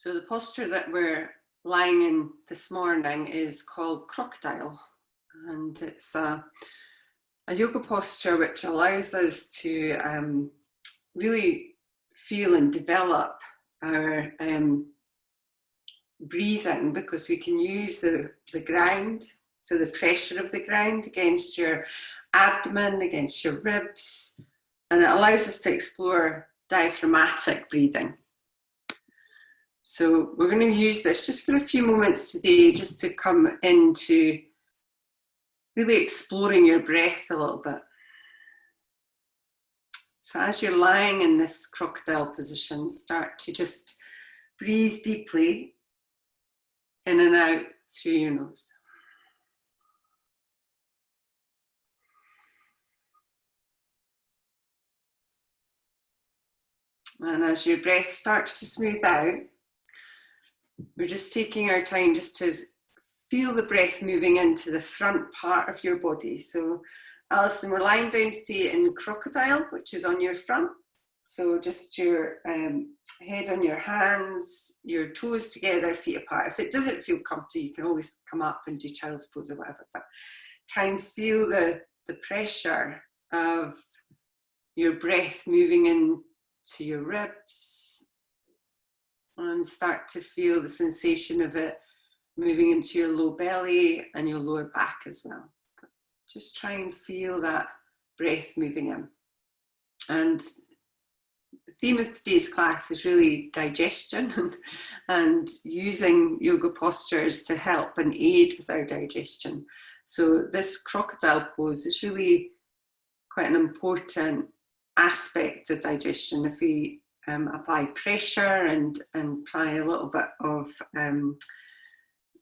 So the posture that we're lying in this morning is called crocodile, and it's a yoga posture which allows us to really feel and develop our breathing, because we can use the ground, so the pressure of the ground against your abdomen, against your ribs, and it allows us to explore diaphragmatic breathing. So we're going to use this just for a few moments today, just to come into really exploring your breath a little bit. So as you're lying in this crocodile position, start to just breathe deeply in and out through your nose. And as your breath starts to smooth out, we're just taking our time just to feel the breath moving into the front part of your body. So Alison, we're lying down today in crocodile, which is on your front. So just your head on your hands, your toes together, feet apart. If it doesn't feel comfortable, you can always come up and do child's pose or whatever, but try and feel the pressure of your breath moving into your ribs, and start to feel the sensation of it moving into your low belly and your lower back as well. But just try and feel that breath moving in. And the theme of today's class is really digestion and using yoga postures to help and aid with our digestion. So this crocodile pose is really quite an important aspect of digestion. If we apply pressure and apply a little bit of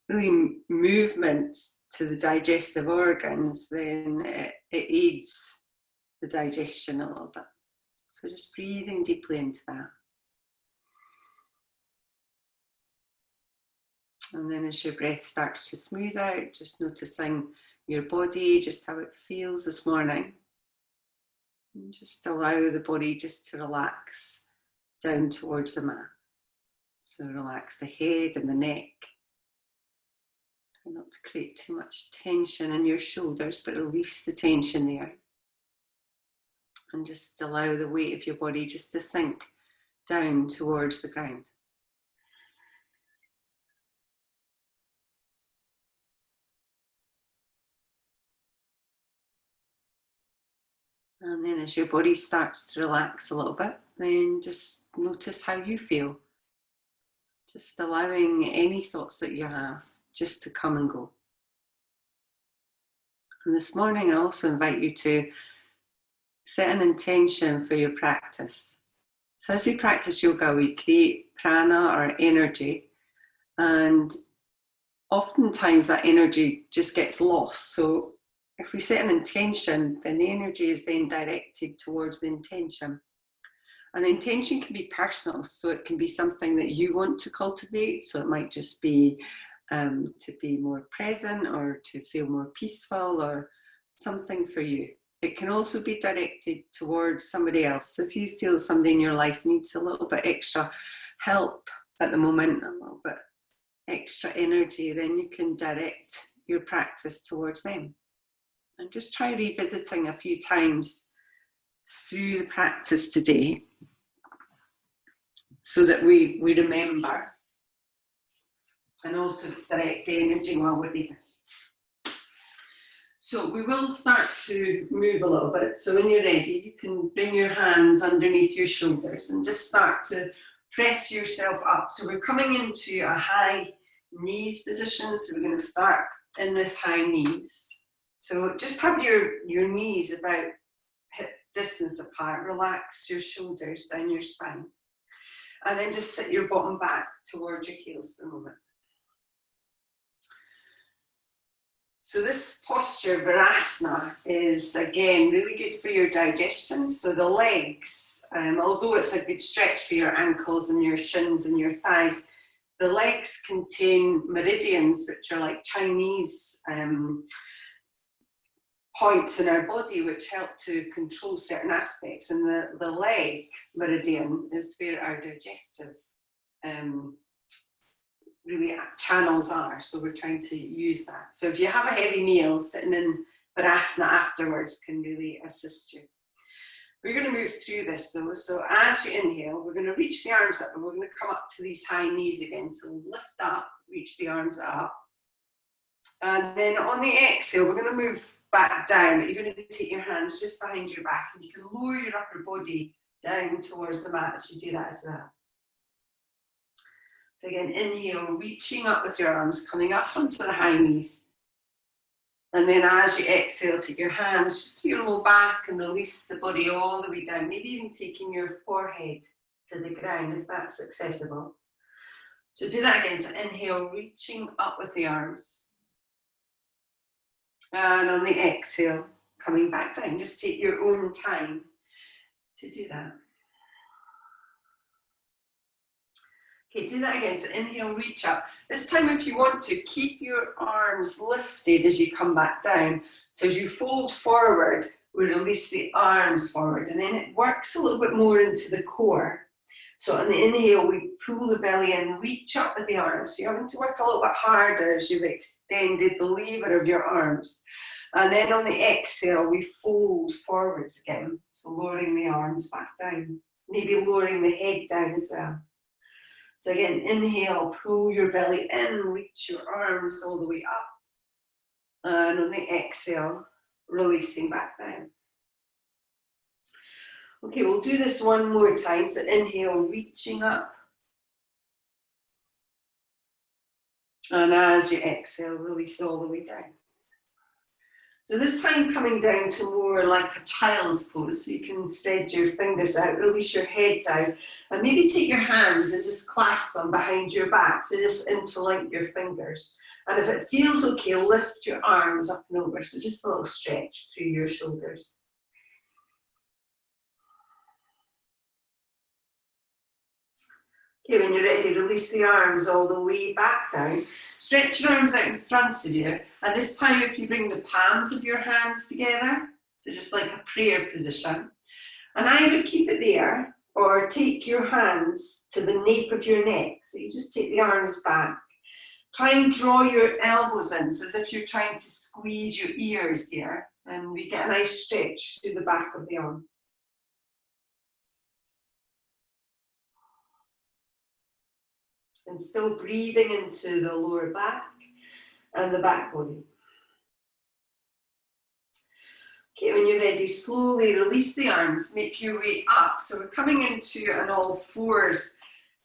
really movement to the digestive organs, then it aids the digestion a little bit. So just breathing deeply into that. And then as your breath starts to smooth out, just noticing your body, just how it feels this morning. And just allow the body just to relax down towards the mat. So relax the head and the neck. Try not to create too much tension in your shoulders, but release the tension there. And just allow the weight of your body just to sink down towards the ground. And then as your body starts to relax a little bit, then just notice how you feel. Just allowing any thoughts that you have just to come and go. And this morning I also invite you to set an intention for your practice. So as we practice yoga, we create prana or energy, and oftentimes that energy just gets lost. So if we set an intention, then the energy is then directed towards the intention. And the intention can be personal, so it can be something that you want to cultivate. So it might just be to be more present, or to feel more peaceful, or something for you. It can also be directed towards somebody else. So if you feel somebody in your life needs a little bit extra help at the moment, a little bit extra energy, then you can direct your practice towards them. And just try revisiting a few times through the practice today, so that we remember, and also to direct the energy while we're there. So we will start to move a little bit. So when you're ready, you can bring your hands underneath your shoulders and just start to press yourself up. So we're coming into a high knees position. So we're going to start in this high knees. So just have your knees about hip distance apart. Relax your shoulders down your spine. And then just sit your bottom back towards your heels for a moment. So this posture, Virasana, is again really good for your digestion. So the legs, although it's a good stretch for your ankles and your shins and your thighs, the legs contain meridians, which are like Chinese points in our body, which help to control certain aspects. And the leg meridian is where our digestive really channels are. So we're trying to use that. So if you have a heavy meal, sitting in Virasana afterwards can really assist you. We're going to move through this though. So as you inhale, we're going to reach the arms up and we're going to come up to these high knees again. So lift up, reach the arms up. And then on the exhale, we're going to move back down. You're going to take your hands just behind your back and you can lower your upper body down towards the mat as you do that as well. So again, inhale, reaching up with your arms, coming up onto the high knees. And then as you exhale, take your hands just to your low back and release the body all the way down. Maybe even taking your forehead to the ground if that's accessible. So do that again. So inhale, reaching up with the arms. And on the exhale, coming back down. Just take your own time to do that. Okay, do that again. So inhale, reach up. This time, if you want to, keep your arms lifted as you come back down. So as you fold forward, we release the arms forward. And then it works a little bit more into the core. So on the inhale, we pull the belly in, reach up with the arms. So you're having to work a little bit harder as you've extended the lever of your arms. And then on the exhale, we fold forwards again. So lowering the arms back down. Maybe lowering the head down as well. So again, inhale, pull your belly in, reach your arms all the way up. And on the exhale, releasing back down. Okay, we'll do this one more time. So inhale, reaching up. And as you exhale, release all the way down. So this time coming down to more like a child's pose. So you can spread your fingers out, release your head down, and maybe take your hands and just clasp them behind your back. So just interlink your fingers. And if it feels okay, lift your arms up and over. So just a little stretch through your shoulders. Okay, when you're ready, release the arms all the way back down. Stretch your arms out in front of you. And this time, if you bring the palms of your hands together, so just like a prayer position, and either keep it there or take your hands to the nape of your neck. So you just take the arms back. Try and draw your elbows in, so as if you're trying to squeeze your ears here. And we get a nice stretch through the back of the arm. And still breathing into the lower back and the back body. Okay, when you're ready, slowly release the arms, make your way up. So we're coming into an all fours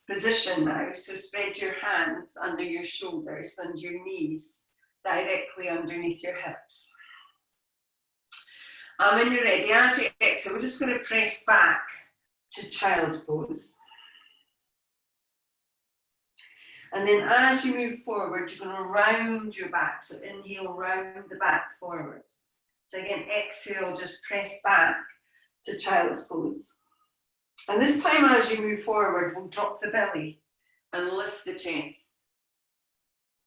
position now. So spread your hands under your shoulders and your knees directly underneath your hips. And when you're ready, as you exhale, we're just going to press back to child's pose. And then as you move forward, you're going to round your back. So inhale, round the back forwards. So again, exhale, just press back to child's pose. And this time as you move forward, we'll drop the belly and lift the chest.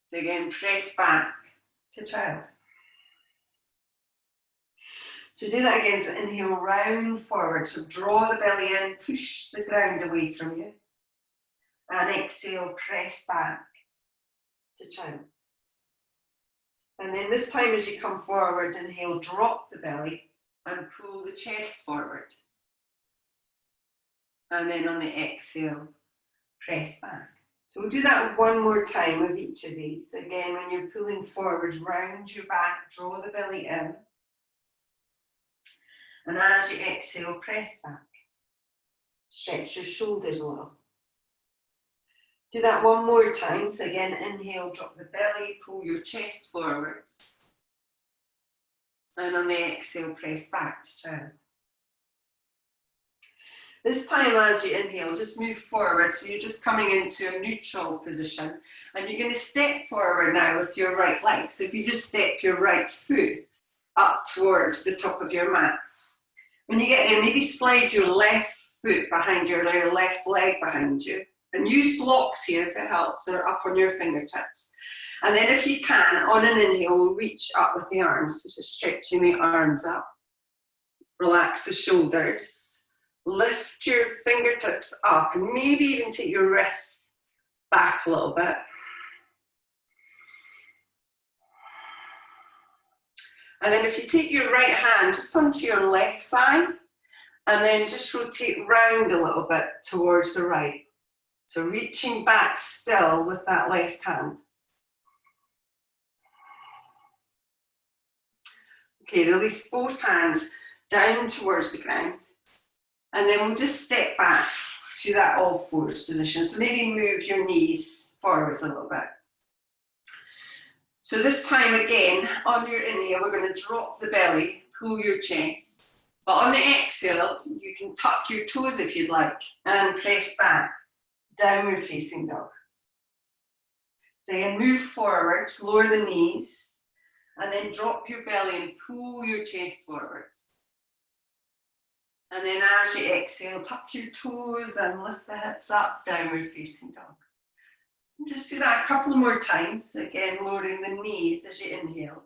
So again, press back to child. So do that again. So inhale, round forward. So draw the belly in, push the ground away from you. And exhale, press back to child. And then this time as you come forward, inhale, drop the belly and pull the chest forward. And then on the exhale, press back. So we'll do that one more time with each of these. So again, when you're pulling forward, round your back, draw the belly in. And as you exhale, press back. Stretch your shoulders a little. Do that one more time. So again, inhale, drop the belly, pull your chest forwards. And on the exhale, press back to child. This time as you inhale, just move forward. So you're just coming into a neutral position. And you're going to step forward now with your right leg. So if you just step your right foot up towards the top of your mat. When you get there, maybe slide your left foot behind your left leg behind you. And use blocks here if it helps, or up on your fingertips. And then if you can, on an inhale, reach up with the arms. So just stretching the arms up. Relax the shoulders. Lift your fingertips up and maybe even take your wrists back a little bit. And then if you take your right hand just onto your left thigh, and then just rotate round a little bit towards the right. So reaching back still with that left hand. Okay, release both hands down towards the ground. And then we'll just step back to that all fours position. So maybe move your knees forwards a little bit. So this time again, on your inhale, we're going to drop the belly, pull your chest. But on the exhale, you can tuck your toes if you'd like and press back, downward facing dog. So again, move forwards, lower the knees, and then drop your belly and pull your chest forwards. And then as you exhale, tuck your toes and lift the hips up, downward facing dog. And just do that a couple more times. Again, lowering the knees as you inhale.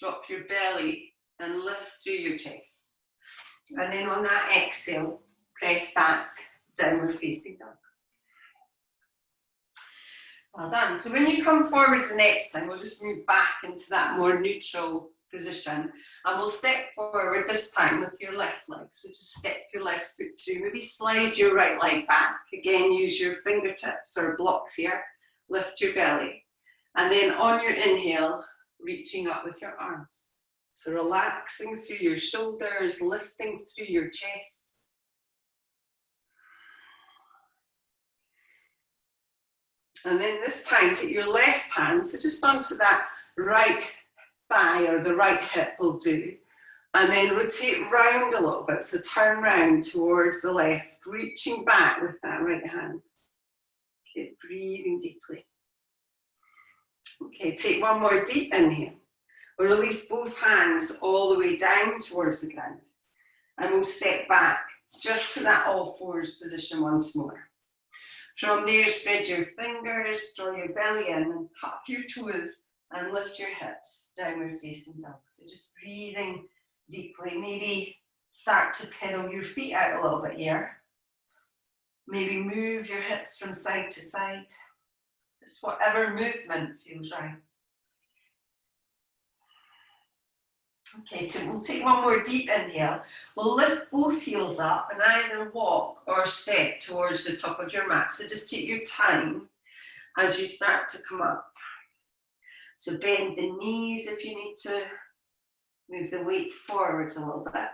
Drop your belly and lift through your chest. And then on that exhale, press back, downward facing dog. Well done. So when you come forwards the next time, we'll just move back into that more neutral position. And we'll step forward this time with your left leg. So just step your left foot through. Maybe slide your right leg back. Again, use your fingertips or blocks here. Lift your belly. And then on your inhale, reaching up with your arms. So relaxing through your shoulders, lifting through your chest. And then this time, take your left hand, so just onto that right thigh or the right hip will do. And then rotate round a little bit, so turn round towards the left, reaching back with that right hand. Okay, breathing deeply. Okay, take one more deep inhale. We'll release both hands all the way down towards the ground. And we'll step back just to that all fours position once more. From there, spread your fingers, draw your belly in and tuck your toes and lift your hips, downward facing dog. So just breathing deeply. Maybe start to pedal your feet out a little bit here. Maybe move your hips from side to side. Just whatever movement feels right. Okay, so we'll take one more deep inhale. We'll lift both heels up and either walk or step towards the top of your mat. So just take your time as you start to come up. So bend the knees if you need to. Move the weight forwards a little bit.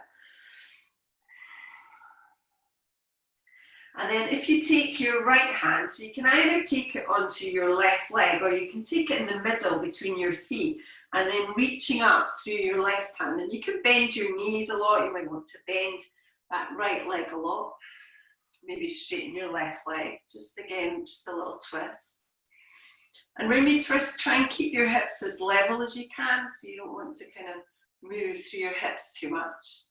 And then if you take your right hand, so you can either take it onto your left leg or you can take it in the middle between your feet and then reaching up through your left hand. And you can bend your knees a lot. You might want to bend that right leg a lot. Maybe straighten your left leg. Just again, just a little twist. And when you twist, try and keep your hips as level as you can. So you don't want to kind of move through your hips too much.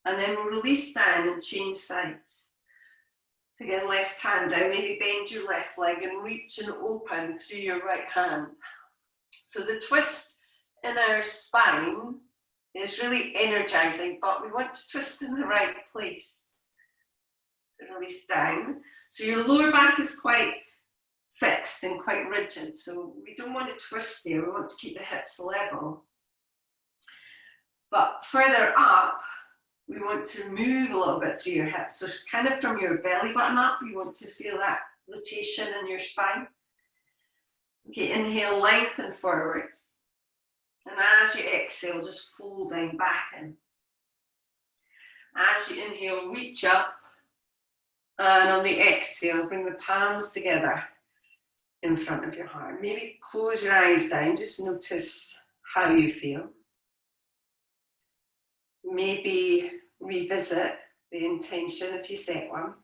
And then we'll release down and change sides. So again, left hand down, maybe bend your left leg and reach and open through your right hand. So the twist in our spine is really energizing, but we want to twist in the right place. So release down. So your lower back is quite fixed and quite rigid, so we don't want to twist there. We want to keep the hips level. But further up, we want to move a little bit through your hips. So kind of from your belly button up, you want to feel that rotation in your spine. Okay, inhale, lengthen forwards. And as you exhale, just folding back in. As you inhale, reach up. And on the exhale, bring the palms together in front of your heart. Maybe close your eyes down, just notice how you feel. Maybe revisit the intention if you set one.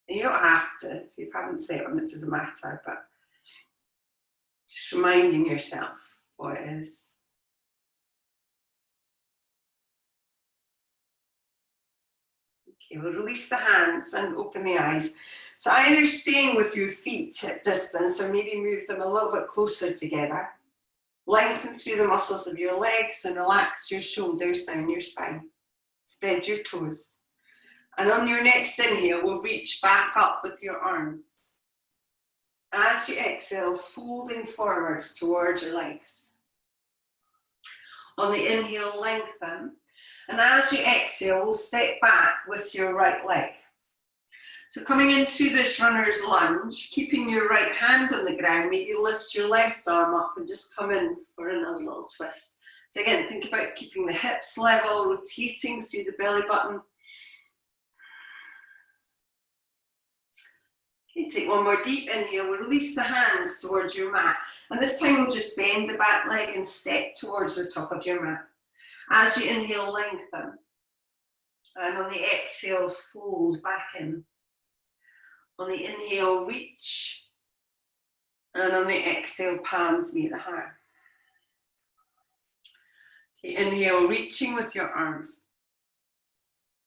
And you don't have to, if you haven't set one, it doesn't matter, but just reminding yourself what it is. Okay, we'll release the hands and open the eyes. So either staying with your feet at distance or maybe move them a little bit closer together. Lengthen through the muscles of your legs and relax your shoulders down your spine. Spread your toes. And on your next inhale, we'll reach back up with your arms. As you exhale, folding forwards towards your legs. On the inhale, lengthen. And as you exhale, we'll step back with your right leg. So coming into this runner's lunge, keeping your right hand on the ground, maybe lift your left arm up and just come in for another little twist. So again, think about keeping the hips level, rotating through the belly button. Okay, take one more deep inhale, we'll release the hands towards your mat. And this time we'll just bend the back leg and step towards the top of your mat. As you inhale, lengthen. And on the exhale, fold back in. On the inhale, reach. And on the exhale, palms meet the heart. Okay, inhale, reaching with your arms.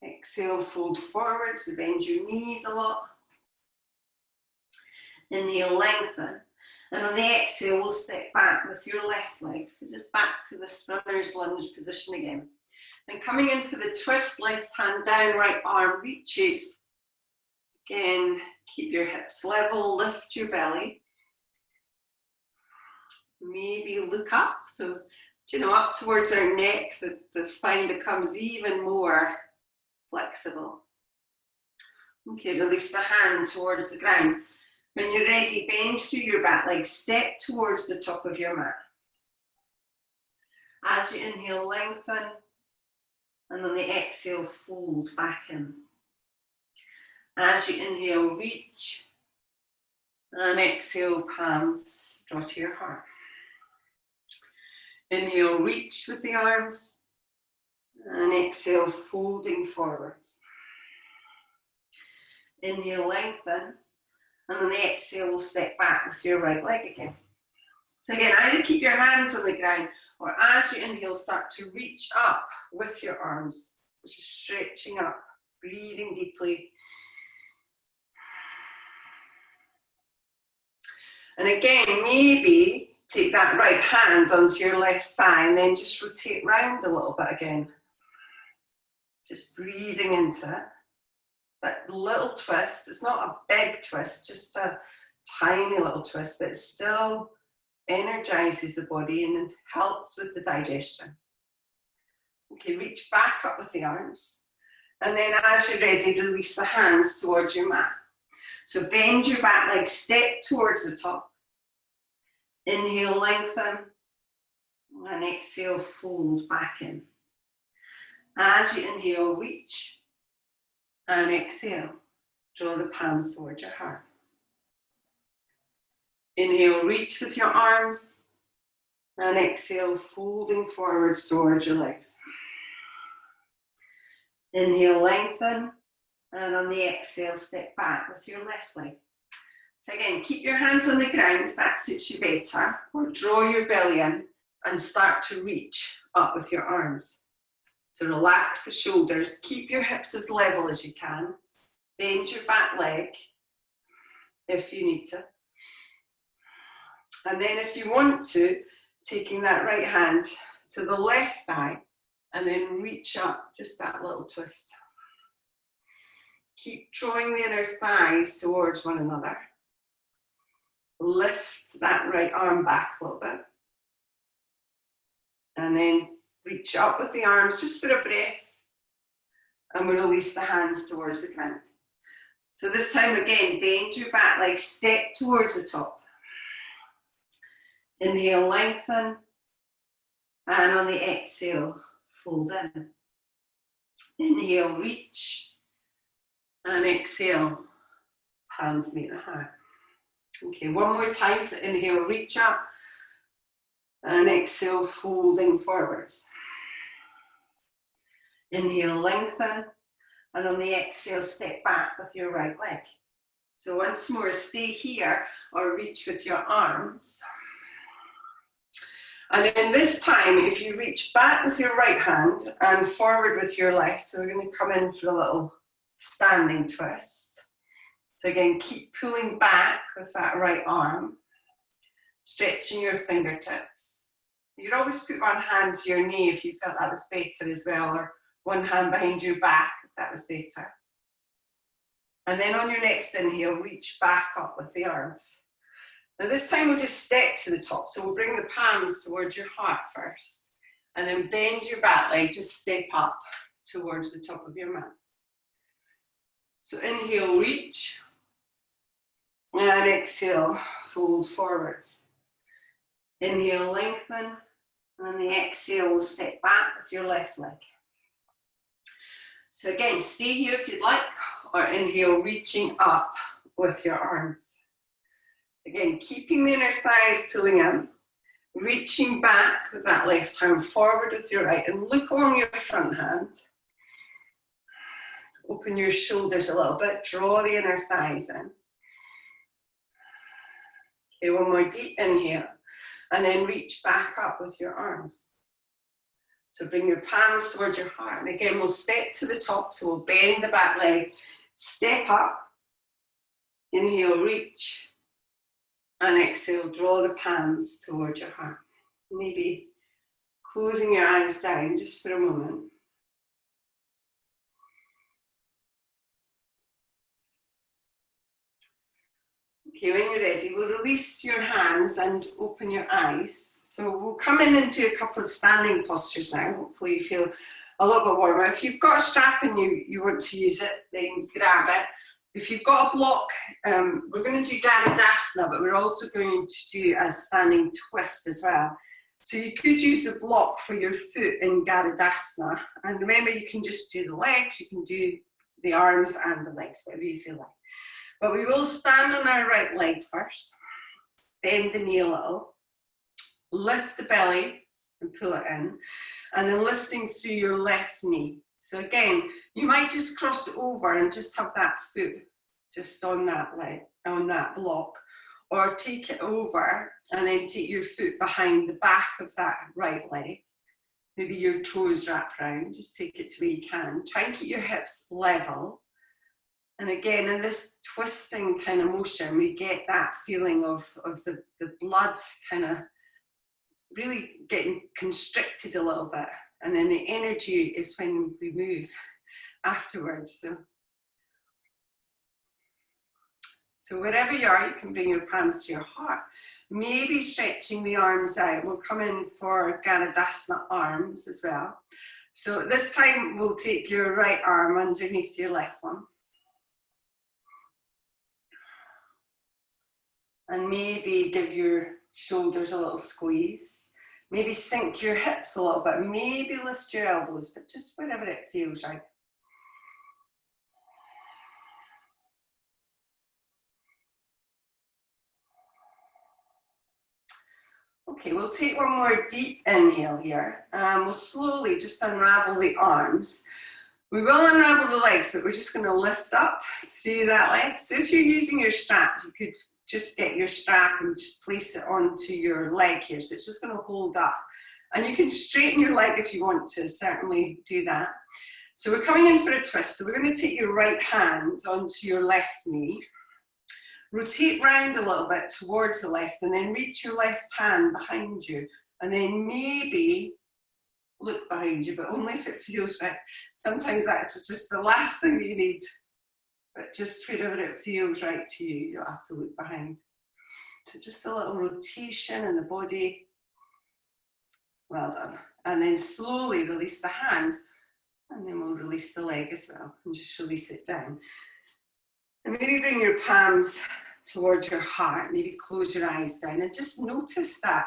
Exhale, fold forward, so bend your knees a lot. Inhale, lengthen. And on the exhale, we'll step back with your left leg. So just back to this runner's lunge position again. And coming in for the twist, left hand down, right arm reaches. Again, keep your hips level, lift your belly. Maybe look up. So, up towards our neck, the spine becomes even more flexible. Okay, release the hand towards the ground. When you're ready, bend through your back leg, step towards the top of your mat. As you inhale, lengthen, and on the exhale, fold back in. As you inhale, reach, and exhale, palms draw to your heart. Inhale, reach with the arms, and exhale, folding forwards. Inhale, lengthen. And on the exhale, we'll step back with your right leg again. So again, either keep your hands on the ground, or as you inhale, start to reach up with your arms, which is stretching up, breathing deeply. And again, maybe take that right hand onto your left thigh and then just rotate round a little bit again. Just breathing into it. That little twist, it's not a big twist, just a tiny little twist, but it still energizes the body and helps with the digestion. Okay, reach back up with the arms. And then as you're ready, release the hands towards your mat. So bend your back leg, step towards the top. Inhale, lengthen. And exhale, fold back in. As you inhale, reach. And exhale, draw the palms towards your heart. Inhale, reach with your arms. And exhale, folding forwards towards your legs. Inhale, lengthen. And on the exhale, step back with your left leg. So again, keep your hands on the ground if that suits you better. Or draw your belly in and start to reach up with your arms. So relax the shoulders, keep your hips as level as you can. Bend your back leg if you need to. And then if you want to, taking that right hand to the left thigh and then reach up, just that little twist. Keep drawing the inner thighs towards one another. Lift that right arm back a little bit. And then reach up with the arms just for a breath, and we'll release the hands towards the ground. So this time again, bend your back leg, step towards the top. Inhale, lengthen, and on the exhale, fold in. Inhale, reach, and exhale, palms meet the heart. Okay, one more time, so inhale, reach up, and exhale, folding forwards. Inhale, lengthen, and on the exhale, step back with your right leg. So once more, stay here or reach with your arms. And then this time, if you reach back with your right hand and forward with your left, so we're going to come in for a little standing twist. So again, keep pulling back with that right arm, stretching your fingertips. You could always put one hand to your knee if you felt that was better as well, or one hand behind your back if that was better. And then on your next inhale, reach back up with the arms. Now this time we'll just step to the top. So we'll bring the palms towards your heart first. And then bend your back leg, just step up towards the top of your mat. So inhale, reach. And exhale, fold forwards. Inhale, lengthen. And the exhale, step back with your left leg. So again, stay here if you'd like, or inhale, reaching up with your arms. Again, keeping the inner thighs pulling in, reaching back with that left arm forward with your right, and look along your front hand. Open your shoulders a little bit, draw the inner thighs in. Okay, one more deep inhale, and then reach back up with your arms. So bring your palms towards your heart, and again, we'll step to the top, so we'll bend the back leg, step up, inhale, reach, and exhale, draw the palms towards your heart. Maybe closing your eyes down just for a moment. Okay, when you're ready, we'll release your hands and open your eyes. So we'll come in and do a couple of standing postures now. Hopefully you feel a little bit warmer. If you've got a strap and you want to use it, then grab it. If you've got a block, we're going to do Garudasana, but we're also going to do a standing twist as well. So you could use the block for your foot in Garudasana. And remember, you can just do the legs, you can do the arms and the legs, whatever you feel like. But we will stand on our right leg first, bend the knee a little, lift the belly and pull it in, and then lifting through your left knee. So again, you might just cross it over and just have that foot just on that leg, on that block, or take it over and then take your foot behind the back of that right leg. Maybe your toes wrap around, just take it to where you can. Try and keep your hips level. And again, in this twisting kind of motion, we get that feeling of the blood kind of really getting constricted a little bit. And then the energy is when we move afterwards. So wherever you are, you can bring your palms to your heart. Maybe stretching the arms out. We'll come in for Garudasana arms as well. So this time we'll take your right arm underneath your left one. And maybe give your shoulders a little squeeze. Maybe sink your hips a little bit. Maybe lift your elbows, but just wherever it feels right. Okay, we'll take one more deep inhale here. We'll slowly just unravel the arms. We will unravel the legs, but we're just going to lift up through that leg. So if you're using your strap, you could just get your strap and just place it onto your leg here. So it's just going to hold up. And you can straighten your leg if you want to, certainly do that. So we're coming in for a twist. So we're going to take your right hand onto your left knee. Rotate round a little bit towards the left and then reach your left hand behind you. And then maybe look behind you, but only if it feels right. Sometimes that's just the last thing you need. But just wherever it feels right to you, you'll have to look behind. So just a little rotation in the body. Well done. And then slowly release the hand. And then we'll release the leg as well. And just release it down. And maybe bring your palms towards your heart. Maybe close your eyes down. And just notice that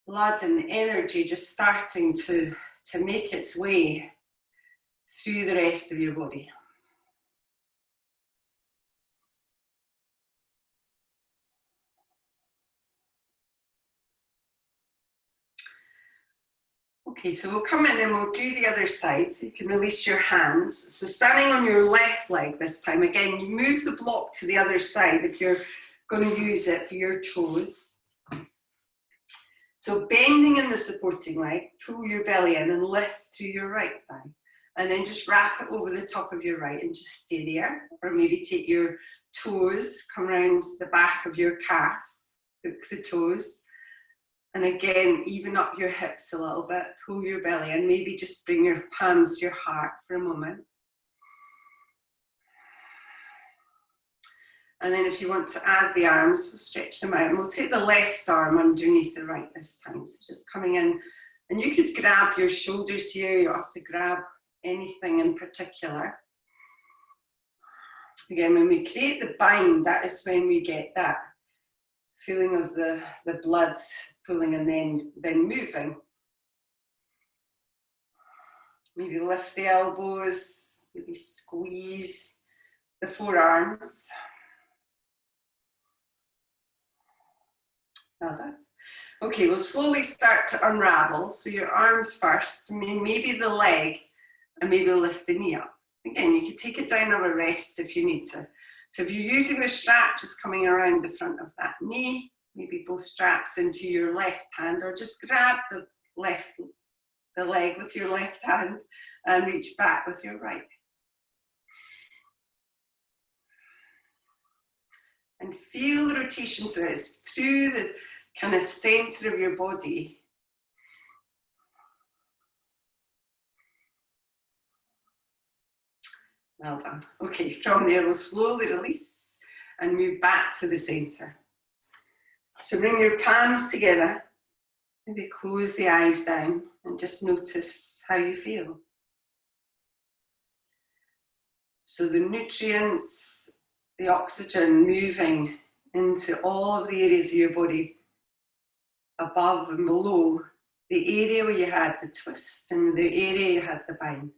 blood and energy just starting to make its way through the rest of your body. Okay, so we'll come in and we'll do the other side. So you can release your hands. So standing on your left leg this time, again, you move the block to the other side if you're going to use it for your toes. So bending in the supporting leg, pull your belly in and lift through your right thigh. And then just wrap it over the top of your right and just stay there. Or maybe take your toes, come around the back of your calf, hook the toes. And again, even up your hips a little bit, pull your belly in, maybe just bring your palms to your heart for a moment. And then if you want to add the arms, we'll stretch them out. And we'll take the left arm underneath the right this time. So just coming in And you could grab your shoulders here, you don't have to grab anything in particular. Again, when we create the bind, that is when we get that feeling of the blood pulling and then moving. Maybe lift the elbows, maybe squeeze the forearms. Well done. Okay, we'll slowly start to unravel. So your arms first, maybe the leg, and maybe lift the knee up. Again, you can take it down on a rest if you need to. So if you're using the strap, just coming around the front of that knee, maybe both straps into your left hand, or just grab the leg with your left hand and reach back with your right. And feel the rotation, so it's through the kind of center of your body. Well done. Okay, from there we'll slowly release and move back to the center. So bring your palms together, maybe close the eyes down and just notice how you feel. So the nutrients, the oxygen moving into all of the areas of your body, above and below the area where you had the twist and the area you had the bind.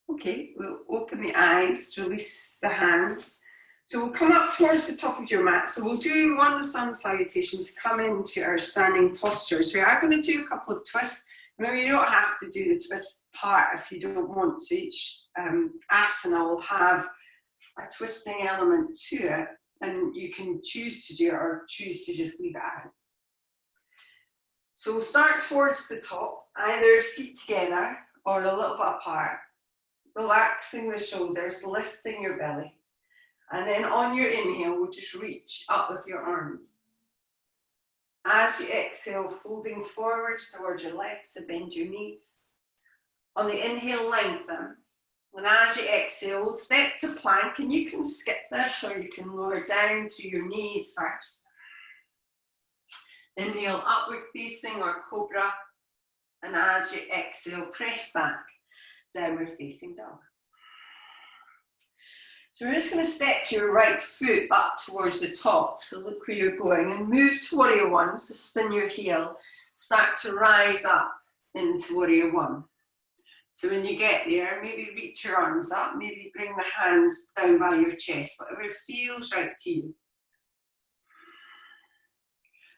Okay, we'll open the eyes, release the hands. So we'll come up towards the top of your mat. So we'll do one sun salutation to come into our standing postures. We are going to do a couple of twists. Remember, you don't have to do the twist part if you don't want to. Each asana will have a twisting element to it, and you can choose to do it or choose to just leave it out. So we'll start towards the top, either feet together or a little bit apart, relaxing the shoulders, lifting your belly. And then on your inhale, we'll just reach up with your arms. As you exhale, folding forwards towards your legs to bend your knees. On the inhale, lengthen. And as you exhale, step to plank, and you can skip this or you can lower down through your knees first. Inhale, upward facing or cobra. And as you exhale, press back, downward facing dog. So we're just going to step your right foot up towards the top. So look where you're going and move to warrior one. So spin your heel, start to rise up into warrior one. So when you get there, maybe reach your arms up, maybe bring the hands down by your chest, whatever feels right to you.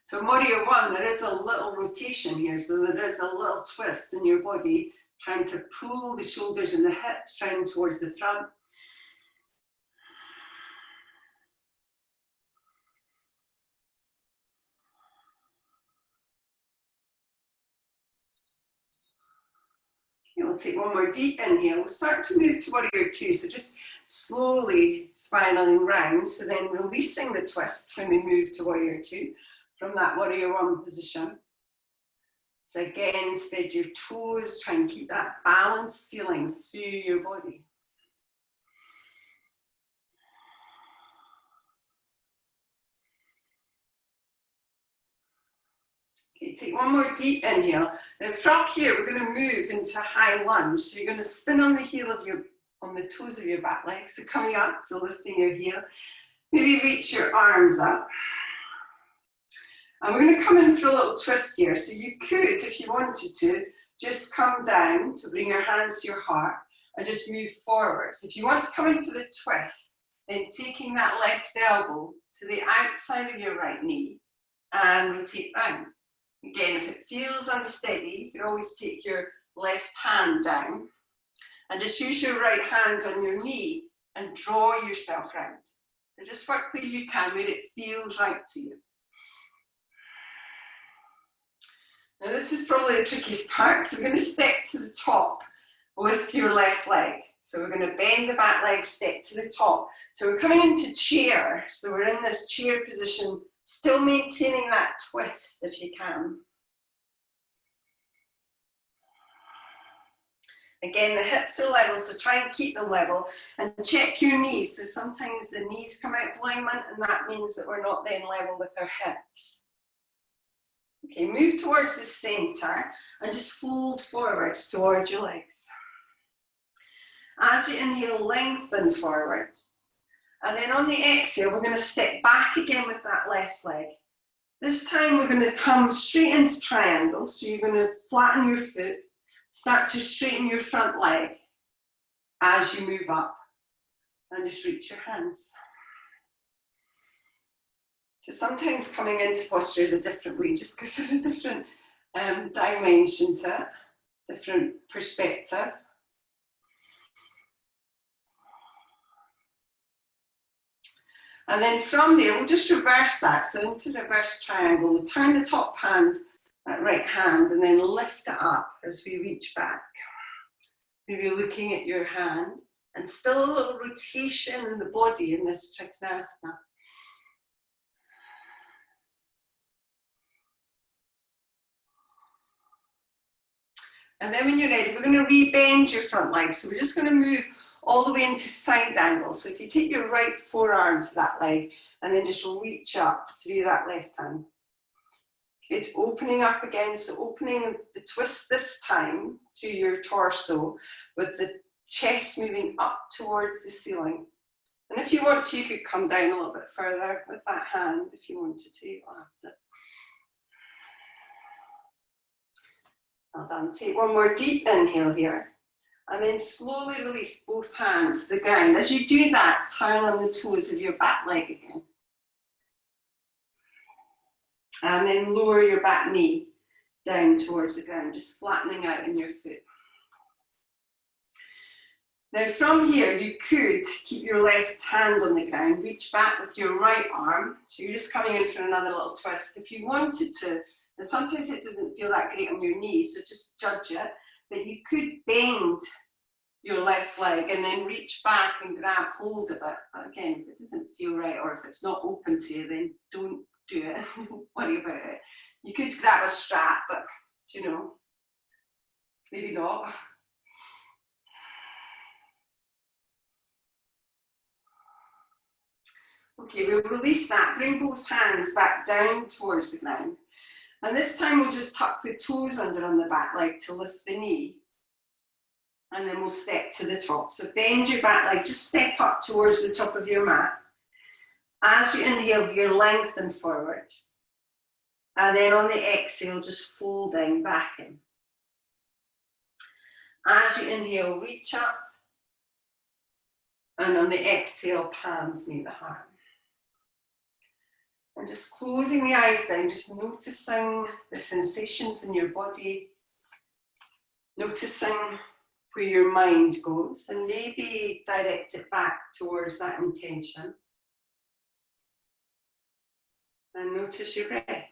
So in warrior one, there is a little rotation here. So there is a little twist in your body, trying to pull the shoulders and the hips round towards the front. We'll take one more deep inhale. We'll start to move to warrior two. So just slowly spiraling round. So then releasing the twist when we move to warrior two from that warrior one position. So again, spread your toes. Try and keep that balanced feeling through your body. Okay, take one more deep inhale. Now from here, we're going to move into high lunge. So you're going to spin on the heel of on the toes of your back leg. So coming up, so lifting your heel. Maybe reach your arms up. And we're going to come in for a little twist here. So you could, if you wanted to, just come down to bring your hands to your heart and just move forward. So if you want to come in for the twist, then taking that left elbow to the outside of your right knee and rotate round. Again, if it feels unsteady, you can always take your left hand down and just use your right hand on your knee and draw yourself round. So just work where you can, where it feels right to you. Now this is probably the trickiest part, because we're going to step to the top with your left leg. So we're going to bend the back leg, step to the top. So we're coming into chair. So we're in this chair position, still maintaining that twist if you can. Again, the hips are level, so try and keep them level, and check your knees. So sometimes the knees come out of alignment, and that means that we're not then level with our hips. Okay, move towards the center and just fold forwards towards your legs. As you inhale, lengthen forwards. And then on the exhale, we're going to step back again with that left leg. This time we're going to come straight into triangle. So you're going to flatten your foot, start to straighten your front leg as you move up, and just reach your hands. So sometimes coming into posture is a different way, just because there's a different dimension to it, different perspective. And then from there, we'll just reverse that. So into reverse triangle, we'll turn the top hand, that right hand, and then lift it up as we reach back. Maybe looking at your hand, and still a little rotation in the body in this Trikonasana. And then when you're ready, we're going to re-bend your front leg. So we're just going to move all the way into side angle. So if you take your right forearm to that leg and then just reach up through that left hand. Good, opening up again. So opening the twist this time through your torso with the chest moving up towards the ceiling. And if you want to, you could come down a little bit further with that hand if you wanted to. You'll have to. Well done. Take one more deep inhale here. And then slowly release both hands to the ground. As you do that, turn on the toes of your back leg again. And then lower your back knee down towards the ground, just flattening out in your foot. Now from here, you could keep your left hand on the ground, reach back with your right arm. So you're just coming in for another little twist. If you wanted to, and sometimes it doesn't feel that great on your knees, so just judge it. But you could bend your left leg and then reach back and grab hold of it. But again, if it doesn't feel right or if it's not open to you, then don't do it. Don't worry about it. You could grab a strap, but you know, maybe not. Okay, we'll release that. Bring both hands back down towards the ground. And this time we'll just tuck the toes under on the back leg to lift the knee. And then we'll step to the top. So bend your back leg, just step up towards the top of your mat. As you inhale, you're lengthened forwards. And then on the exhale, just folding back in. As you inhale, reach up. And on the exhale, palms meet the heart. And just closing the eyes down, just noticing the sensations in your body. Noticing where your mind goes, and maybe direct it back towards that intention. And notice your breath.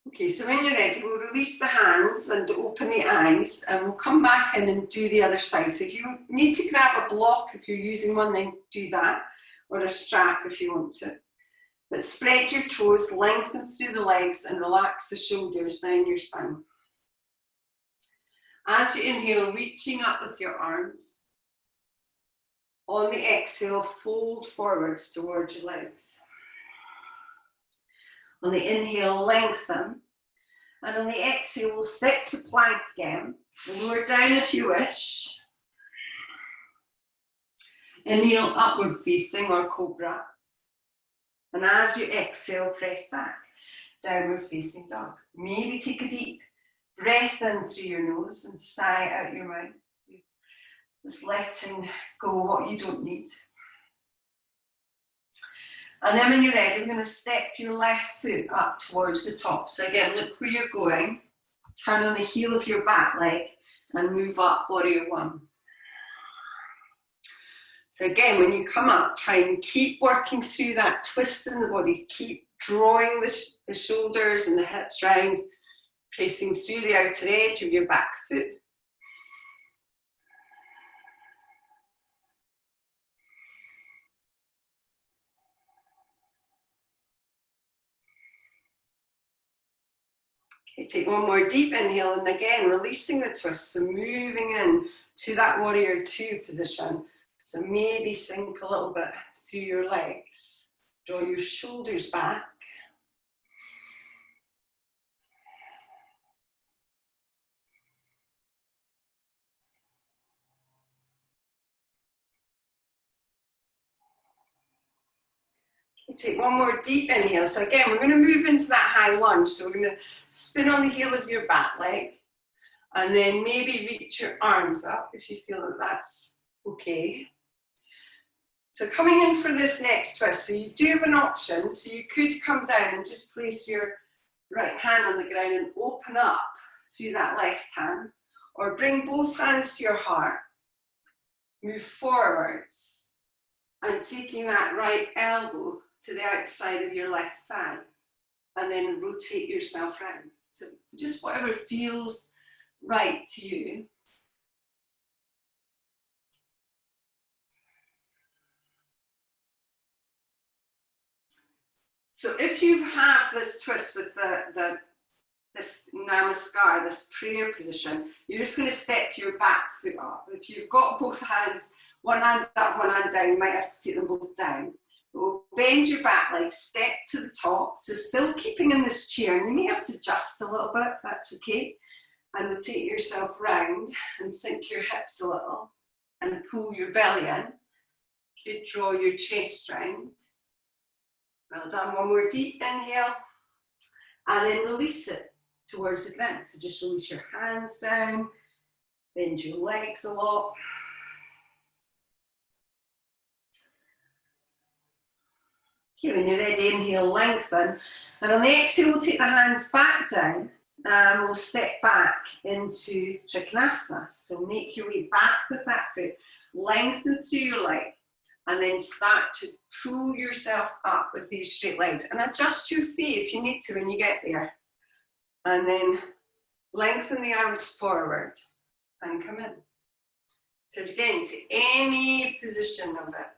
Okay, so when you're ready, we'll release the hands and open the eyes, and we'll come back in and do the other side. So if you need to grab a block, if you're using one, then do that, or a strap if you want to. But spread your toes, lengthen through the legs, and relax the shoulders down your spine. As you inhale, reaching up with your arms. On the exhale, fold forwards towards your legs. On the inhale, lengthen. And on the exhale, we'll step to plank again. Lower down if you wish. Inhale, upward facing or cobra. And as you exhale, press back. Downward facing dog. Maybe take a deep breath in through your nose and sigh out your mouth. Just letting go what you don't need. And then when you're ready, we're going to step your left foot up towards the top. So again, look where you're going. Turn on the heel of your back leg and move up, warrior one. So again, when you come up, try and keep working through that twist in the body. Keep drawing the shoulders and the hips round, placing through the outer edge of your back foot. Okay, take one more deep inhale, and again, releasing the twist, so moving in to that warrior two position. So maybe sink a little bit through your legs. Draw your shoulders back. Take one more deep inhale. So again, we're going to move into that high lunge. So we're going to spin on the heel of your back leg, and then maybe reach your arms up if you feel that that's okay. So coming in for this next twist, so you do have an option. So you could come down and just place your right hand on the ground and open up through that left hand, or bring both hands to your heart, move forwards, and taking that right elbow to the outside of your left thigh, and then rotate yourself round. So just whatever feels right to you. So if you have this twist with this namaskar, this prayer position, you're just going to step your back foot up. If you've got both hands, one hand up, one hand down, you might have to take them both down. We'll bend your back leg, step to the top, so still keeping in this chair, and you may have to adjust a little bit, that's okay. And rotate yourself round and sink your hips a little and pull your belly in. You could draw your chest round. Well done, one more deep inhale, and then release it towards the ground. So just release your hands down, bend your legs a lot. Okay, when you're ready, inhale, lengthen. And on the exhale, we'll take the hands back down, and we'll step back into Trikonasana. So make your way back with that foot, lengthen through your leg, and then start to pull yourself up with these straight legs. And adjust your feet if you need to when you get there. And then lengthen the arms forward and come in. So again, to any position of it.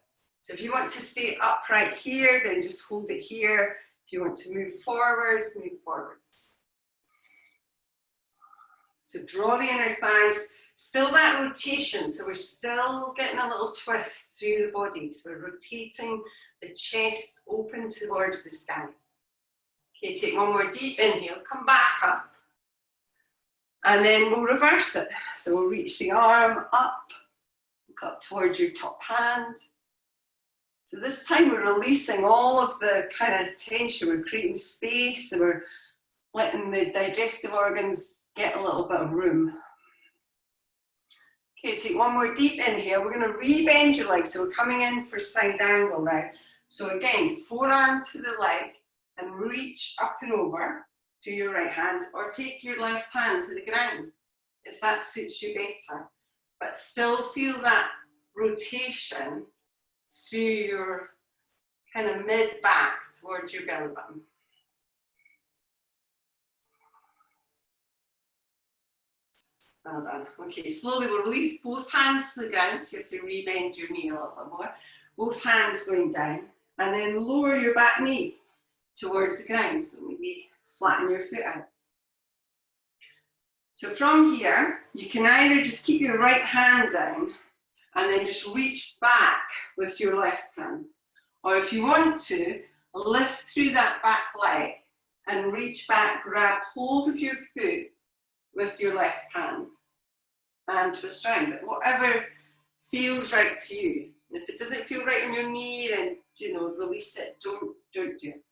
So if you want to stay upright here, then just hold it here. If you want to move forwards, move forwards. So draw the inner thighs. Still that rotation, so we're still getting a little twist through the body. So we're rotating the chest open towards the sky. Okay, take one more deep inhale, come back up. And then we'll reverse it. So we'll reach the arm up, look up towards your top hand. So this time we're releasing all of the kind of tension, we're creating space, and we're letting the digestive organs get a little bit of room. Okay, take one more deep inhale. We're going to re-bend your legs. So we're coming in for side angle now. So again, forearm to the leg and reach up and over to your right hand, or take your left hand to the ground if that suits you better. But still feel that rotation through your kind of mid-back towards your belly button. Well done. Okay, slowly we'll release both hands to the ground. So you have to re-bend your knee a little bit more. Both hands going down, and then lower your back knee towards the ground. So maybe flatten your foot out. So from here, you can either just keep your right hand down and then just reach back with your left hand. Or if you want to, lift through that back leg and reach back, grab hold of your foot with your left hand and twist around. But whatever feels right to you. If it doesn't feel right on your knee, then release it. Don't do it.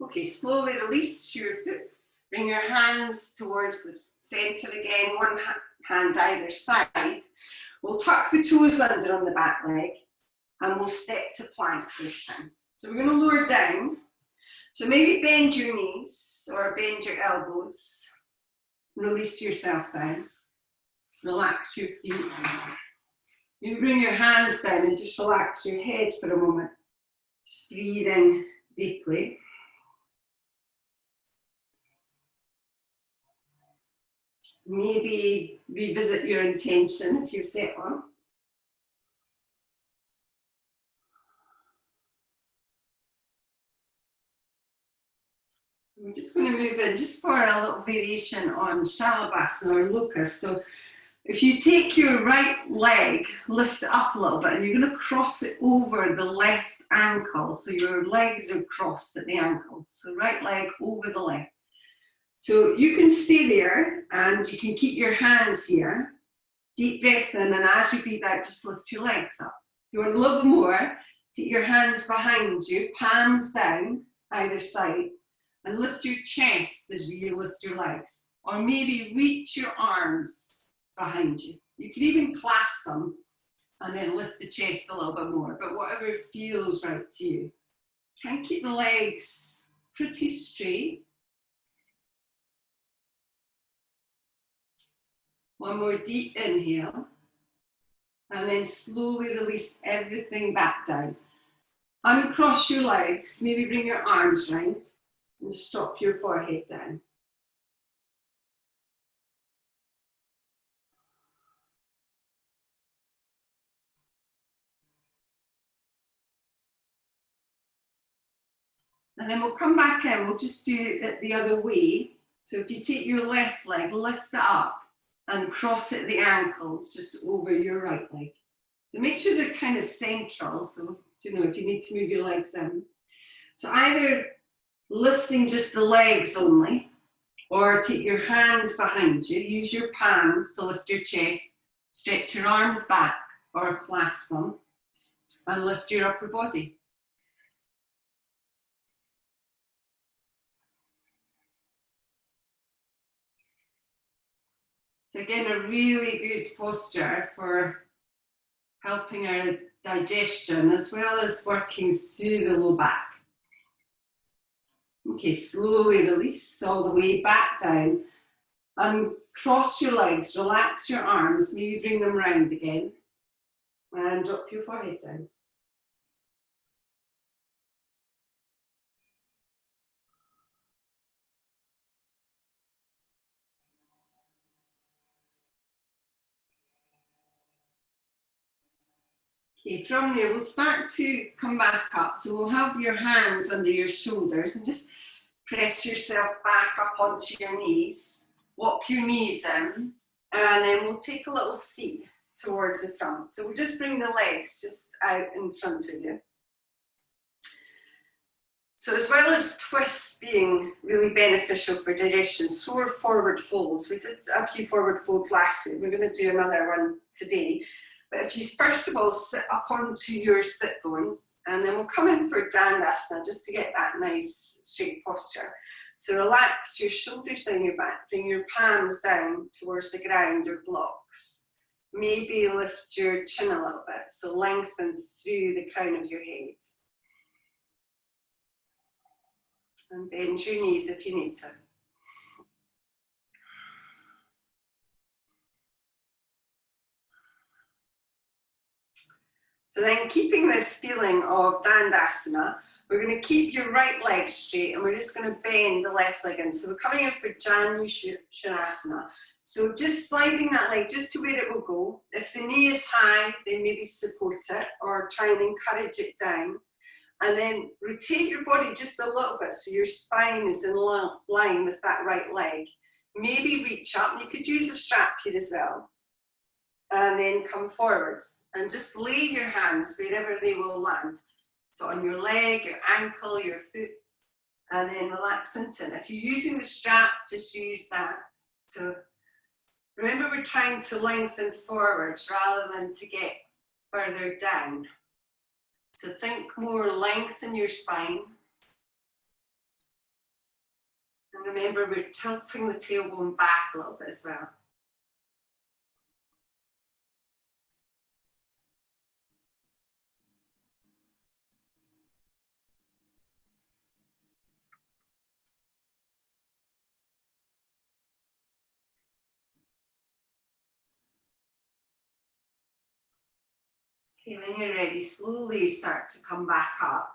Okay, slowly release your foot. Bring your hands towards the center again, one hand either side. We'll tuck the toes under on the back leg, and we'll step to plank this time. So we're going to lower down. So maybe bend your knees or bend your elbows. Release yourself down. Relax your feet. You bring your hands down and just relax your head for a moment. Just breathe in deeply. Maybe revisit your intention if you've set one. We're just going to move in just for a little variation on Shalabhasana or Locust. So if you take your right leg, lift it up a little bit, and you're going to cross it over the left ankle. So your legs are crossed at the ankles. So right leg over the left. So you can stay there and you can keep your hands here. Deep breath in, and as you breathe out, just lift your legs up. If you want a little more, take your hands behind you, palms down either side, and lift your chest as you lift your legs. Or maybe reach your arms behind you. You can even clasp them and then lift the chest a little bit more, but whatever feels right to you. Try and keep the legs pretty straight. One more deep inhale, and then slowly release everything back down. Uncross your legs, maybe bring your arms round, and just drop your forehead down. And then we'll come back in, we'll just do it the other way. So if you take your left leg, lift it up and cross it at the ankles just over your right leg. So make sure they're kind of central, so you know if you need to move your legs in. So either lifting just the legs only, or take your hands behind you, use your palms to lift your chest, stretch your arms back or clasp them, and lift your upper body. So again, a really good posture for helping our digestion as well as working through the low back. Okay, slowly release all the way back down. Uncross your legs, relax your arms, maybe bring them round again. And drop your forehead down. Okay, from there, we'll start to come back up. So we'll have your hands under your shoulders and just press yourself back up onto your knees. Walk your knees in, and then we'll take a little seat towards the front. So we'll just bring the legs just out in front of you. So as well as twists being really beneficial for digestion, so are forward folds. We did a few forward folds last week. We're going to do another one today. But if you first of all sit up onto your sit bones, and then we'll come in for Dandasana just to get that nice straight posture. So relax your shoulders down your back, bring your palms down towards the ground or blocks. Maybe lift your chin a little bit, so lengthen through the crown of your head. And bend your knees if you need to. So then keeping this feeling of Dandasana, we're going to keep your right leg straight and we're just going to bend the left leg in. So we're coming in for Janushirasana. So just sliding that leg just to where it will go. If the knee is high, then maybe support it or try and encourage it down. And then rotate your body just a little bit so your spine is in line with that right leg. Maybe reach up. You could use a strap here as well. And then come forwards and just lay your hands wherever they will land. So on your leg, your ankle, your foot, and then relax into it. If you're using the strap, just use that. So remember, we're trying to lengthen forwards rather than to get further down. So think more lengthen your spine. And remember, we're tilting the tailbone back a little bit as well. Okay, when you're ready, slowly start to come back up.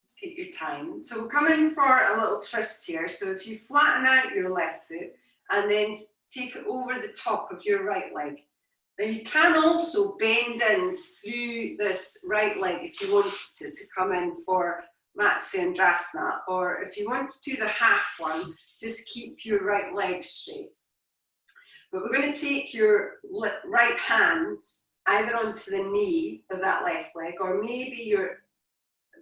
Just take your time. So we're coming for a little twist here. So if you flatten out your left foot and then take it over the top of your right leg. Now you can also bend in through this right leg if you want to come in for Matsyendrasana, or if you want to do the half one, just keep your right leg straight. But we're going to take your right hand either onto the knee of that left leg, or maybe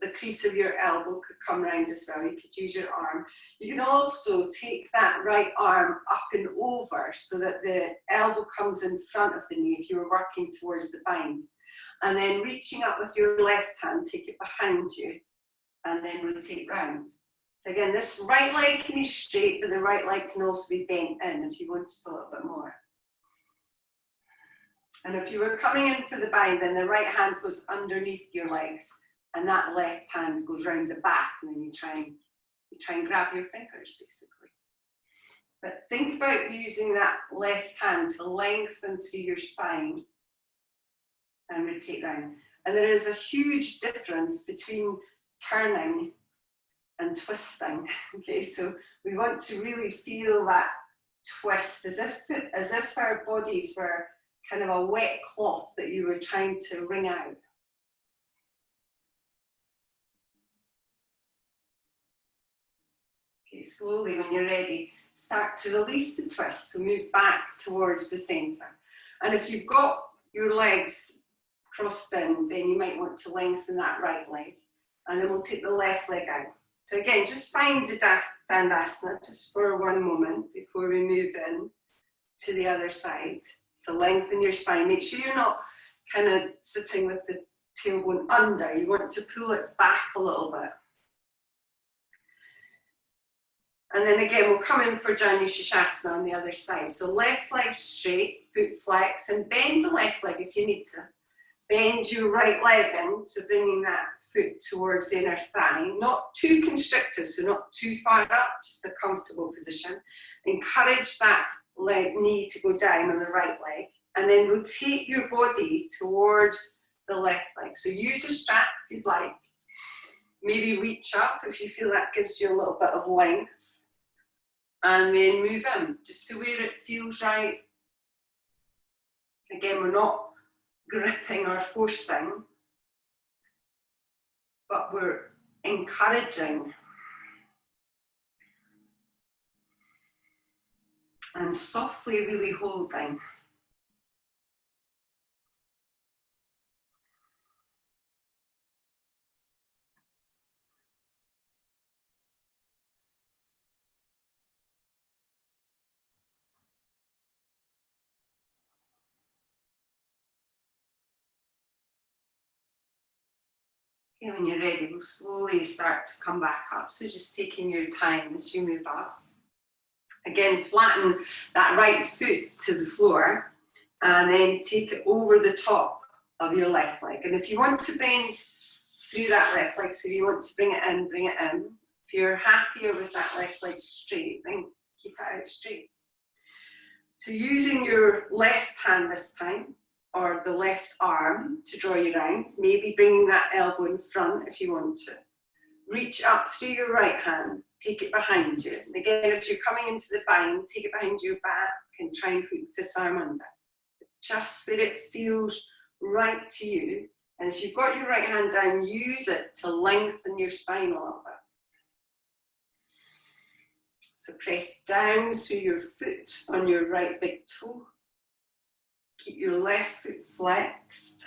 the crease of your elbow could come round as well. You could use your arm. You can also take that right arm up and over so that the elbow comes in front of the knee if you were working towards the bind. And then reaching up with your left hand, take it behind you, and then rotate round. So again, this right leg can be straight, but the right leg can also be bent in if you want a little bit more. And if you were coming in for the bind, then the right hand goes underneath your legs, and that left hand goes round the back, and then you try and grab your fingers, basically. But think about using that left hand to lengthen through your spine and rotate round. And there is a huge difference between turning and twisting. Okay, so we want to really feel that twist as if our bodies were kind of a wet cloth that you were trying to wring out. Okay, slowly, when you're ready, start to release the twist. So move back towards the center. And if you've got your legs crossed in, then you might want to lengthen that right leg. And then we'll take the left leg out. So again, just find Dandasana just for one moment before we move in to the other side. So lengthen your spine. Make sure you're not kind of sitting with the tailbone under. You want to pull it back a little bit. And then again, we'll come in for Janu Shirshasana on the other side. So left leg straight, foot flex, and bend the left leg if you need to. Bend your right leg in, so bringing that foot towards the inner thigh. Not too constrictive, so not too far up, just a comfortable position. Encourage that knee to go down on the right leg, and then rotate your body towards the left leg. So use a strap if you'd like. Maybe reach up if you feel that gives you a little bit of length. And then move in, just to where it feels right. Again, we're not gripping or forcing, but we're encouraging and softly really holding. Okay, when you're ready, we'll slowly start to come back up. So just taking your time as you move up. Again, flatten that right foot to the floor and then take it over the top of your left leg. And if you want to bend through that left leg, so if you want to bring it in, bring it in. If you're happier with that left leg straight, then keep it out straight. So using your left hand this time, or the left arm to draw you round, maybe bringing that elbow in front if you want to. Reach up through your right hand, take it behind you. And again, if you're coming into the bind, take it behind your back and try and hook this arm under. Just where it feels right to you. And if you've got your right hand down, use it to lengthen your spine a little bit. So press down through your foot on your right big toe. Keep your left foot flexed.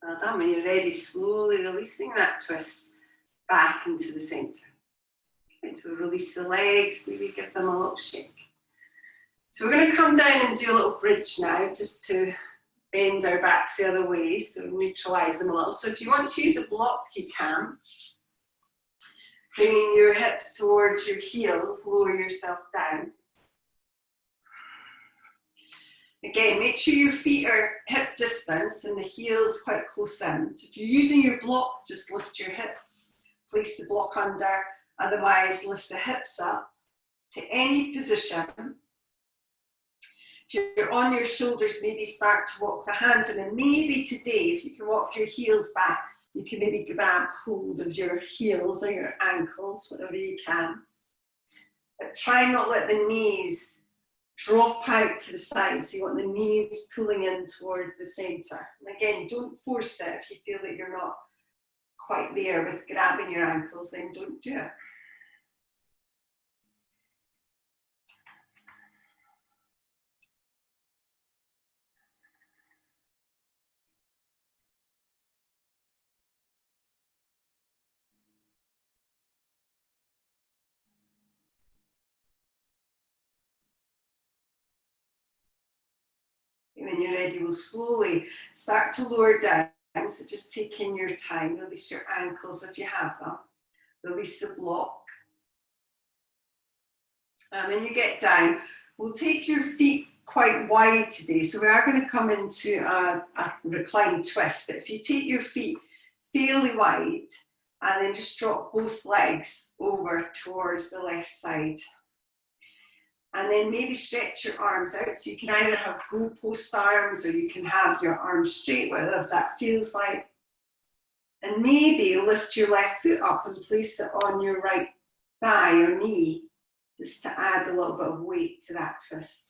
Well done. When you're ready, slowly releasing that twist back into the centre. Okay, so release the legs, maybe give them a little shake. So we're going to come down and do a little bridge now, just to bend our backs the other way, so neutralise them a little. So if you want to use a block, you can. Bringing your hips towards your heels, lower yourself down. Again, make sure your feet are hip distance and the heels quite close in. So if you're using your block, just lift your hips, place the block under, otherwise lift the hips up to any position. If you're on your shoulders, maybe start to walk the hands in, and maybe today, if you can walk your heels back You can maybe grab hold of your heels or your ankles, whatever you can. But try not let the knees drop out to the side. So you want the knees pulling in towards the centre. And again, don't force it. If you feel that you're not quite there with grabbing your ankles, then don't do it. When you're ready, we'll slowly start to lower down. So just taking your time, release your ankles if you have them. Release the block. And when you get down, we'll take your feet quite wide today. So we are going to come into a reclined twist. But if you take your feet fairly wide and then just drop both legs over towards the left side. And then maybe stretch your arms out. So you can either have goalpost arms or you can have your arms straight, whatever that feels like. And maybe lift your left foot up and place it on your right thigh or knee, just to add a little bit of weight to that twist.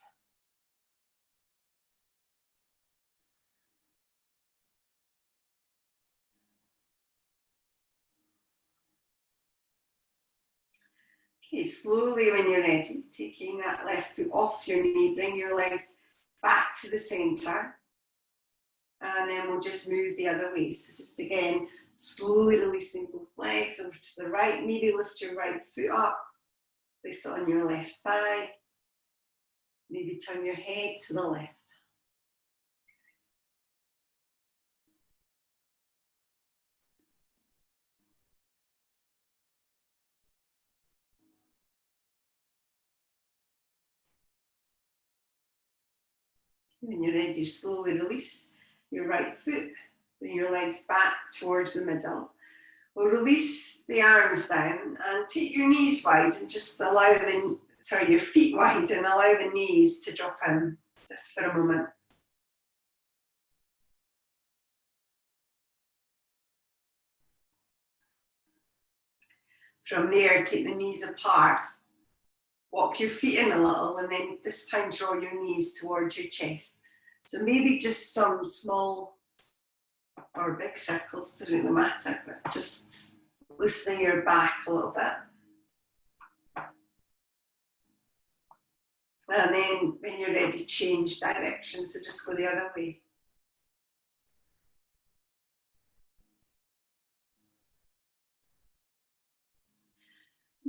Okay, slowly when you're ready, taking that left foot off your knee, bring your legs back to the centre. And then we'll just move the other way. So just again, slowly releasing both legs over to the right. Maybe lift your right foot up, place it on your left thigh. Maybe turn your head to the left. When you're ready, slowly release your right foot, bring your legs back towards the middle. We'll release the arms down and take your knees wide and just allow your feet wide and allow the knees to drop in just for a moment. From there, take the knees apart. Walk your feet in a little and then this time draw your knees towards your chest. So maybe just some small or big circles, doesn't really matter, but just loosening your back a little bit. And then when you're ready, change direction, so just go the other way.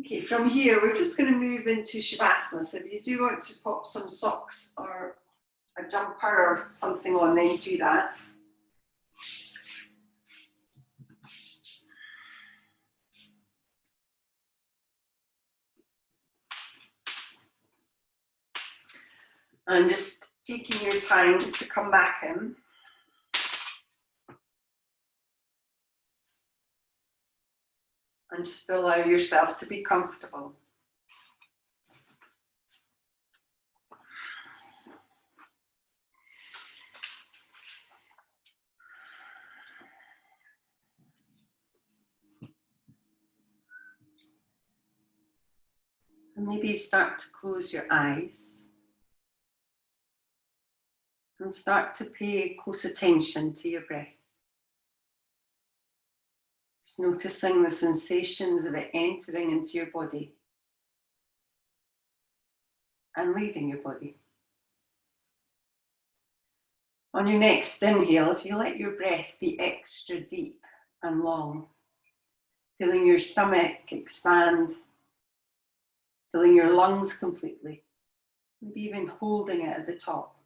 Okay, from here, we're just going to move into Shavasana. So if you do want to pop some socks or a jumper or something on, then do that. And just taking your time just to come back in. And just allow yourself to be comfortable. And maybe start to close your eyes. And start to pay close attention to your breath. Just noticing the sensations of it entering into your body and leaving your body. On your next inhale, if you let your breath be extra deep and long, feeling your stomach expand, filling your lungs completely, maybe even holding it at the top.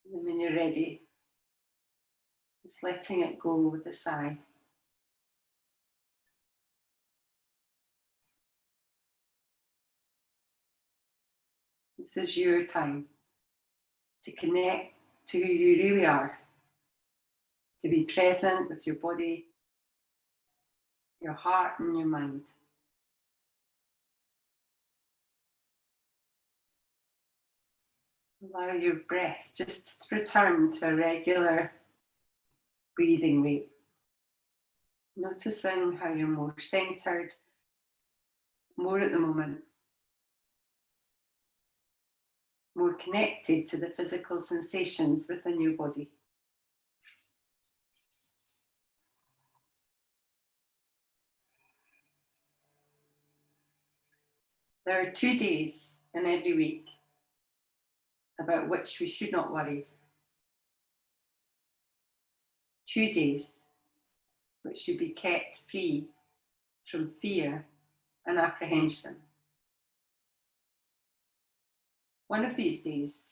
And then when you're ready, just letting it go with a sigh. This is your time to connect to who you really are, to be present with your body, your heart and your mind. Allow your breath just to return to a regular breathing rate. Noticing how you're more centered, more at the moment, more connected to the physical sensations within your body. There are 2 days in every week about which we should not worry. 2 days which should be kept free from fear and apprehension. One of these days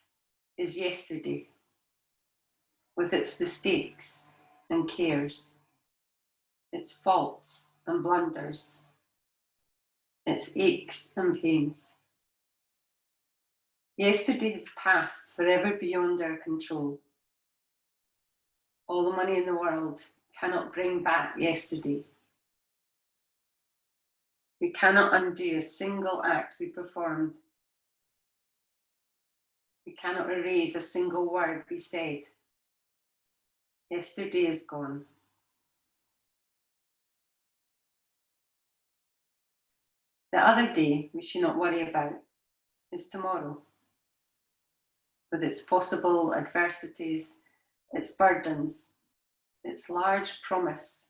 is yesterday, with its mistakes and cares, its faults and blunders, its aches and pains. Yesterday has passed forever beyond our control. All the money in the world cannot bring back yesterday. We cannot undo a single act we performed. We cannot erase a single word we said. Yesterday is gone. The other day we should not worry about is tomorrow, with its possible adversities, its burdens, its large promise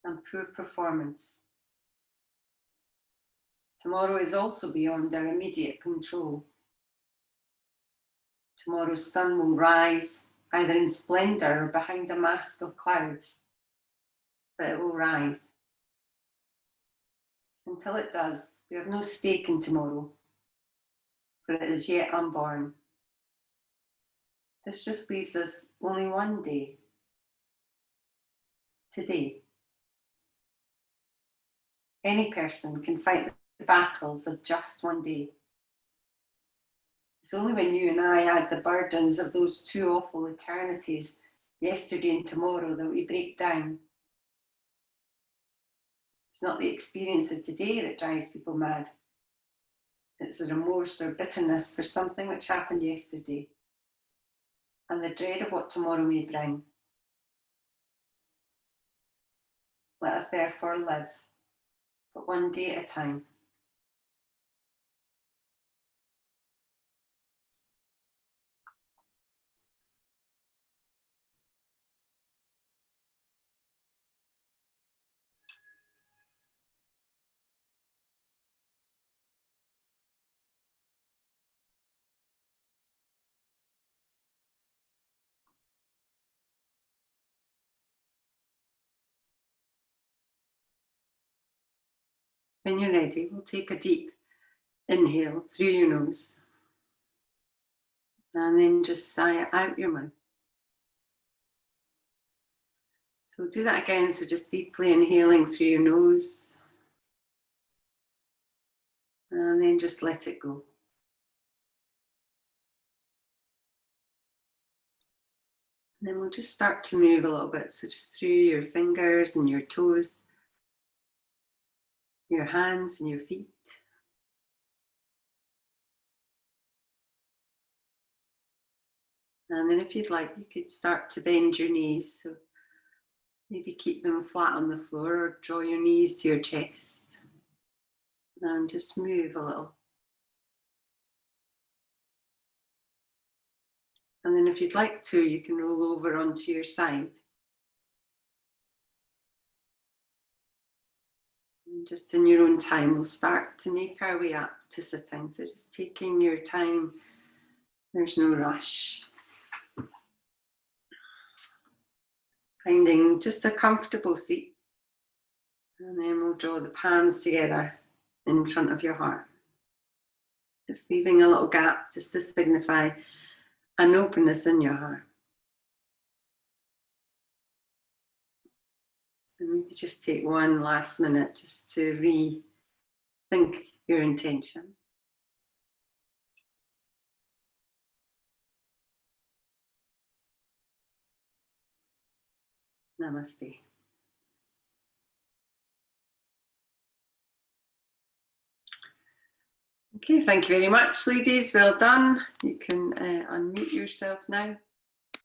and poor performance. Tomorrow is also beyond our immediate control. Tomorrow's sun will rise either in splendour or behind a mask of clouds, but it will rise. Until it does, we have no stake in tomorrow, for it is yet unborn. This just leaves us only one day, today. Any person can fight the battles of just one day. It's only when you and I add the burdens of those 2 awful eternities, yesterday and tomorrow, that we break down. It's not the experience of today that drives people mad. It's the remorse or bitterness for something which happened yesterday, and the dread of what tomorrow may bring. Let us therefore live, but one day at a time. When you're ready, we'll take a deep inhale through your nose, and then just sigh out your mouth. So we'll do that again, so just deeply inhaling through your nose, and then just let it go. And then we'll just start to move a little bit, so just through your fingers and your toes, your hands and your feet. And then if you'd like, you could start to bend your knees. So maybe keep them flat on the floor, or draw your knees to your chest. And just move a little. And then if you'd like to, you can roll over onto your side. And just in your own time, we'll start to make our way up to sitting. So just taking your time, there's no rush. Finding just a comfortable seat. And then we'll draw the palms together in front of your heart. Just leaving a little gap just to signify an openness in your heart. And maybe just take one last minute just to rethink your intention. Namaste. Okay, thank you very much, ladies. Well done. You can unmute yourself now.